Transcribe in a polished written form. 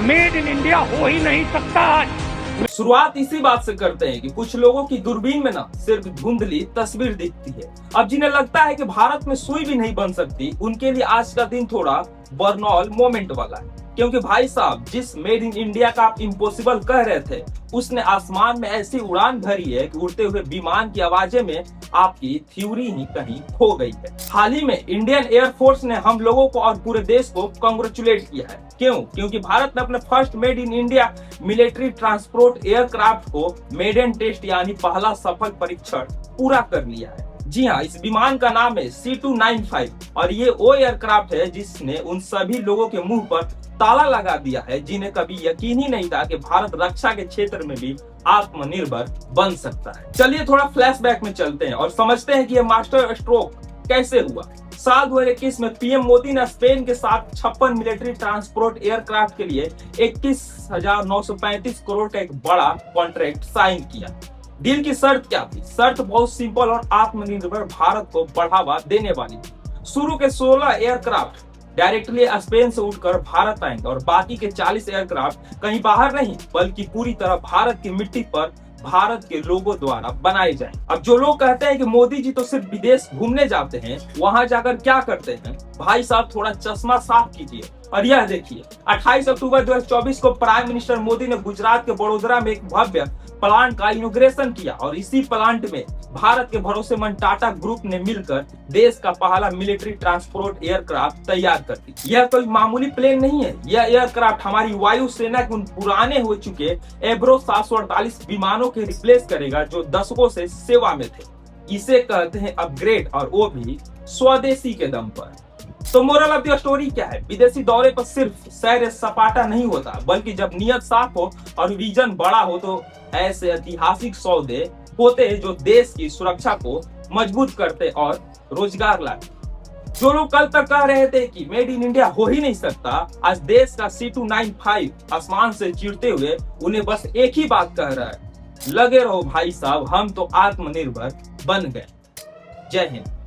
Made in India हो ही नहीं सकता आज। शुरुआत इसी बात से करते हैं कि कुछ लोगों की दूरबीन में ना सिर्फ धुंधली तस्वीर दिखती है। अब जिन्हें लगता है कि भारत में सुई भी नहीं बन सकती, उनके लिए आज का दिन थोड़ा बर्नौल मोमेंट वाला है। क्योंकि भाई साहब, जिस मेड इन इंडिया का आप इम्पॉसिबल कह रहे थे, उसने आसमान में ऐसी उड़ान भरी है कि उड़ते हुए विमान की आवाजें में आपकी थ्योरी ही कहीं खो गई है। हाल ही में इंडियन एयरफोर्स ने हम लोगों को और पूरे देश को कांग्रेचुलेट किया है। क्यों? क्योंकि भारत ने अपने first made in India military transport aircraft को मेडन टेस्ट यानी पहला सफल परीक्षण पूरा कर लिया है। जी हाँ, इस विमान का नाम है C295 और ये वो एयरक्राफ्ट है जिसने उन सभी लोगों के मुंह पर ताला लगा दिया है जिन्हें कभी यकीन ही नहीं था कि भारत रक्षा के क्षेत्र में भी आत्मनिर्भर बन सकता है। चलिए थोड़ा फ्लैशबैक में चलते हैं और समझते हैं कि यह मास्टर स्ट्रोक कैसे हुआ। साल 2021 में पीएम मोदी ने स्पेन के साथ 56 मिलिट्री ट्रांसपोर्ट एयरक्राफ्ट के लिए 21,935 करोड़ का एक बड़ा कॉन्ट्रैक्ट साइन किया। डील की शर्त क्या थी? शर्त बहुत सिंपल और आत्मनिर्भर भारत को बढ़ावा देने वाली थी। शुरू के 16 एयरक्राफ्ट डायरेक्टली स्पेन से उड़कर भारत आएंगे और बाकी के 40 एयरक्राफ्ट कहीं बाहर नहीं बल्कि पूरी तरह भारत की मिट्टी पर भारत के लोगों द्वारा बनाए जाएं। अब जो लोग कहते हैं कि मोदी जी तो सिर्फ विदेश घूमने जाते हैं, वहां जाकर क्या करते हैं, भाई साहब थोड़ा चश्मा साफ कीजिए और यह देखिए। 28 अक्टूबर 2024 को प्राइम मिनिस्टर मोदी ने गुजरात के बड़ोदरा में एक भव्य प्लांट का इनॉग्रेशन किया और इसी प्लांट में भारत के भरोसेमंद टाटा ग्रुप ने मिलकर देश का पहला मिलिट्री ट्रांसपोर्ट एयरक्राफ्ट तैयार कर दी। यह कोई मामूली प्लेन नहीं है। यह एयरक्राफ्ट हमारी वायुसेना के उन पुराने हो चुके एब्रो 748 विमानों के रिप्लेस करेगा जो दशकों से सेवा में थे। इसे कहते हैं अपग्रेड, और वो भी स्वदेशी के दम पर। तो मोरल ऑफ द स्टोरी क्या है? विदेशी दौरे पर सिर्फ सैर सपाटा नहीं होता, बल्कि जब नियत साफ हो और विजन बड़ा हो तो ऐसे ऐतिहासिक सौदे होते हैं जो देश की सुरक्षा को मजबूत करते और रोजगार लाते। जो लोग कल तक कह रहे थे कि मेड इन इंडिया हो ही नहीं सकता, आज देश का C295 आसमान से चिरते हुए उन्हें बस एक ही बात कह रहा है, लगे रहो भाई साहब, हम तो आत्मनिर्भर बन गए। जय हिंद।